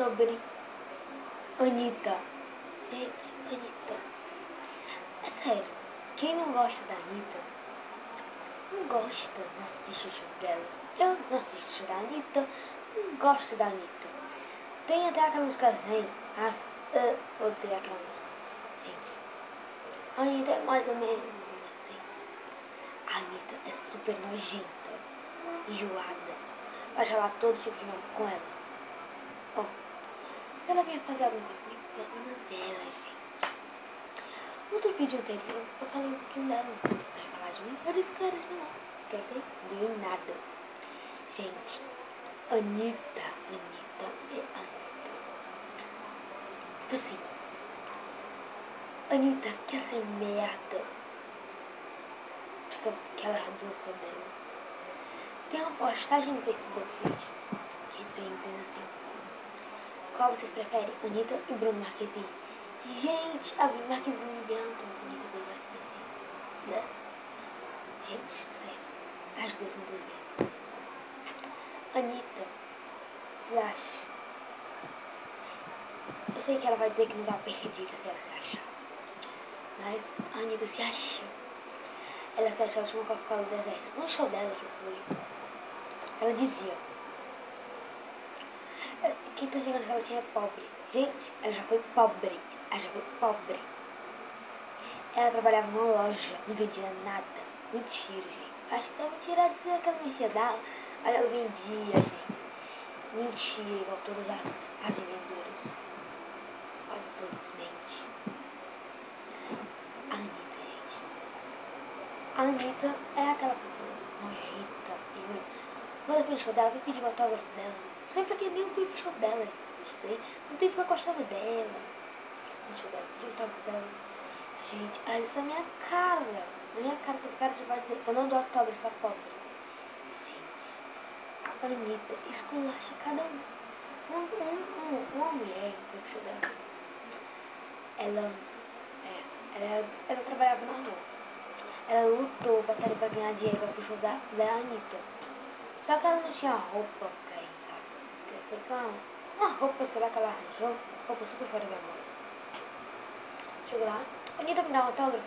sobre Anitta. Gente, Anitta. É sério, quem não gosta da Anitta, não gosta, não assiste o show delas. Eu não assisto o show da Anitta, não gosto da Anitta. Tem até aquela música Zen. Eu odeio aquela música. Gente, a Anitta é mais ou menos assim. A Anitta é super nojenta, enjoada. Vai chamar todo tipo de nome com ela. Ó, se ela quer fazer alguma coisa, tem que falar dela, gente. No outro vídeo anterior, eu falei um pouquinho dela. Vai falar de mim? Eu disse que era de mim, não. Quer dizer, nem nada. Gente, Anitta é Anitta. Tipo assim, Anitta quer ser merda. Fica aquela doce dela. Tem uma postagem no Facebook, gente, que vem dizendo assim: qual vocês preferem, Anitta e Bruno Marquezine? Gente, a Bruno Marquezine e Bianca, Anitta e Bruno Marquezine. Gente, sério, as duas são duas mesmo. Anitta se acha. Eu sei que ela vai dizer que não tá perdida se ela se achar, mas a Anitta se acha. Ela se achou a última Coca-Cola do deserto. No show dela que foi, ela dizia: quem tá chegando nessa latinha é pobre. Gente, ela já foi pobre. Ela já foi pobre. Ela trabalhava numa loja, não vendia nada. Mentira, gente. Acho que se ela tirasse aquela mentira dela, mas ela vendia, gente. Mentira, igual todas as vendedoras. Quase todas mentem. A Anitta, gente. A Anitta é aquela pessoa nojenta. Quando eu fui no show dela, eu fui pedir o autógrafo dela. Só porque nem fui pro show dela. Não sei. Não tem porque eu gostava dela. No show dela, pedi o autógrafo dela. Gente, ela está na minha cara. Na minha cara, tem cara de vai dizer: eu não dou autógrafo pra pobre. Gente, a Anitta esculacha cada um. Uma mulher que foi pro show dela. Ela trabalhava na rua. Ela lutou, batalhou pra ganhar dinheiro pra pro show da Anitta. Só que ela não tinha roupa pra ir, sabe? Então foi com uma roupa, sei lá, que ela arranjou. Roupa super fora da moda. Chegou lá: Anitta, me dá um autógrafo?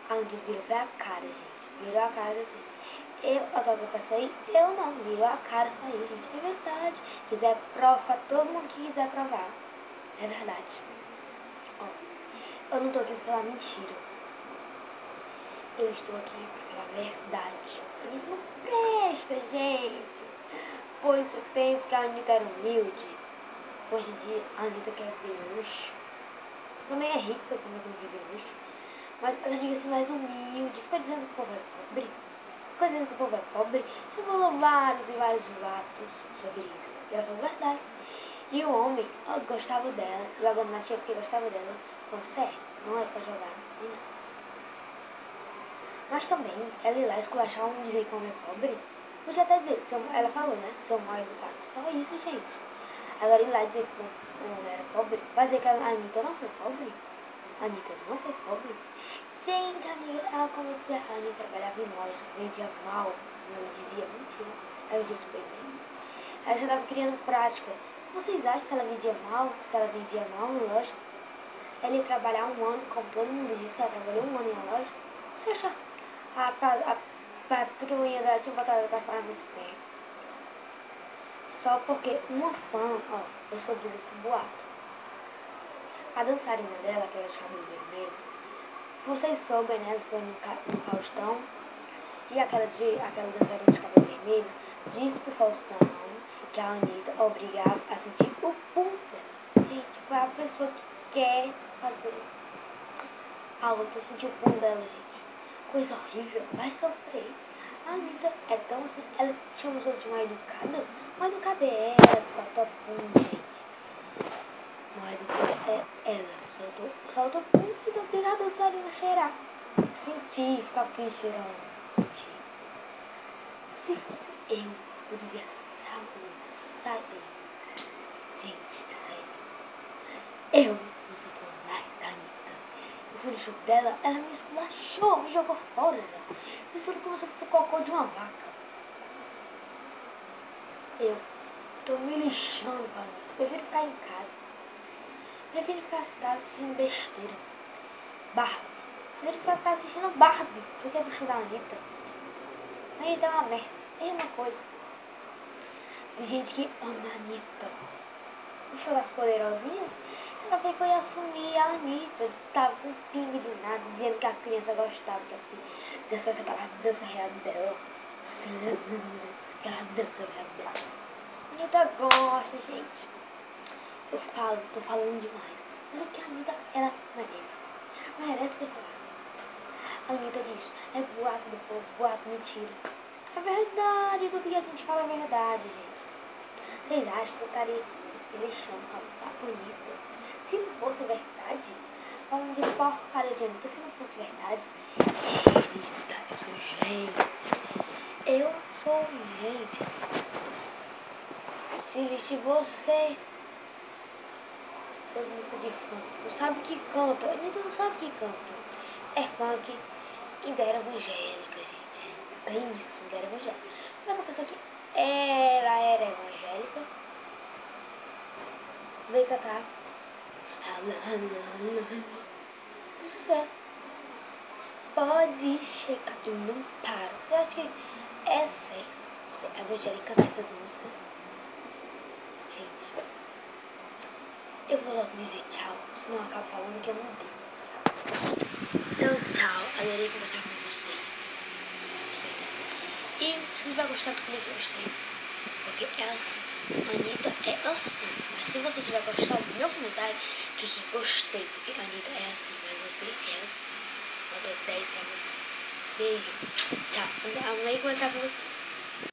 A Anitta virou a cara, gente. Virou a cara assim. Eu autógrafo pra sair? Eu não. Virou a cara e saiu, gente. É verdade. Quiser prova, todo mundo que quiser provar. É verdade. Ó, eu não tô aqui pra falar mentira. Eu estou aqui pra falar a verdade. Isso não presta, gente. Pois o tempo que a Anitta era humilde, hoje em dia a Anitta quer ver luxo. Também é rica, como não vive luxo. Mas ela devia ser mais humilde. Fica dizendo que o povo é pobre. Fica dizendo que o povo é pobre. Já falou vários e vários relatos sobre isso. E ela falou verdade. E o homem gostava dela. Jogando na tia porque gostava dela. Falou: sério, não era pra jogar. Nem nada. Mas também, ela ir lá esculachar um, dizer que o homem é pobre. Podia até dizer, ela falou, né? São mal educados. Só isso, gente. Agora ir lá dizer que o homem era pobre. Vai dizer que a Anitta não foi pobre? A Anitta não foi pobre? Gente, amiga, ela como dizia, a Anitta trabalhava em loja, vendia mal. Ela dizia mentira. Ela dizia super bem. Ela já estava criando prática. Vocês acham se ela vendia mal? Se ela vendia mal em loja? Ela ia trabalhar um ano, como todo mundo disse, ela trabalhou um ano em uma loja. Você acha a patrulha dela tinha botado ela pra fora há muito tempo? Só porque uma fã, ó, eu soube desse boato. A dançarina dela, aquela de cabelo vermelho, vocês soubem, né? Ela foi no Faustão. E aquela dançarina de cabelo vermelho disse pro Faustão que a Anitta obrigava a sentir o pum dela. Gente, foi a pessoa que quer fazer a outra sentir o pum dela, gente. Coisa horrível, vai sofrer. A Anitta é tão assim, ela chama os outros de mal educada. Mal educada é ela que solta pum, gente. Mal educada é ela, solta pum e dá obrigada a dançarina a cheirar. Sentir, ficar aqui cheirando. Se fosse eu dizia: sai daí. Gente, é sério. Eu não sou fã mais da Anitta. Eu fui no show dela, ela me esculachou, me jogou fora. Pensando como se eu fosse o cocô de uma vaca. Eu tô me lixando pra Anitta. prefiro ficar em casa. Prefiro ficar em casa assistindo besteira. Barbie. Prefiro ficar assistindo Barbie do que o show da Anitta. A Anitta é uma merda. É uma coisa. Tem gente que ama a Anitta. O show das Poderosinhas, ela foi assumir a Anitta. Tava com pingo de nada, dizendo que as crianças gostavam, que assim, dançasse aquela dança real dela. Aquela dança real dela. A Anitta gosta, gente. Tô falando demais. Mas o que a Anitta, ela merece. Merece ser falada. A Anitta diz, é boato do povo, boato mentira. É verdade, tudo que a gente fala é verdade, gente. Vocês acham que eu estaria aqui deixando ela tá bonita? Se não fosse verdade, falando de porcaria de Anitta, se não fosse verdade, eita, eu sou gente. Eu sou gente. Se você, essas músicas de funk, não sabe o que canta, a Anitta não sabe o que canta. É funk, ainda era evangélica, gente. É isso, ainda era evangélica. Mas uma pessoa que ela era evangélica, veio cantar sucesso. Pode chegar, eu não paro. Você acha que é certo você evangélica cantar essas músicas? Gente, eu vou logo dizer tchau, senão eu acabo falando que eu não tenho. Então tchau, adorei conversar com vocês. E se não tiver gostado, clique em gostei. Porque é assim, a Anitta é assim. Mas se você tiver gostado do meu comentário, clique em gostei. Porque a Anitta é assim, mas você é assim. Nota 10 pra você. Beijo. Tchau. Amei conversar com vocês.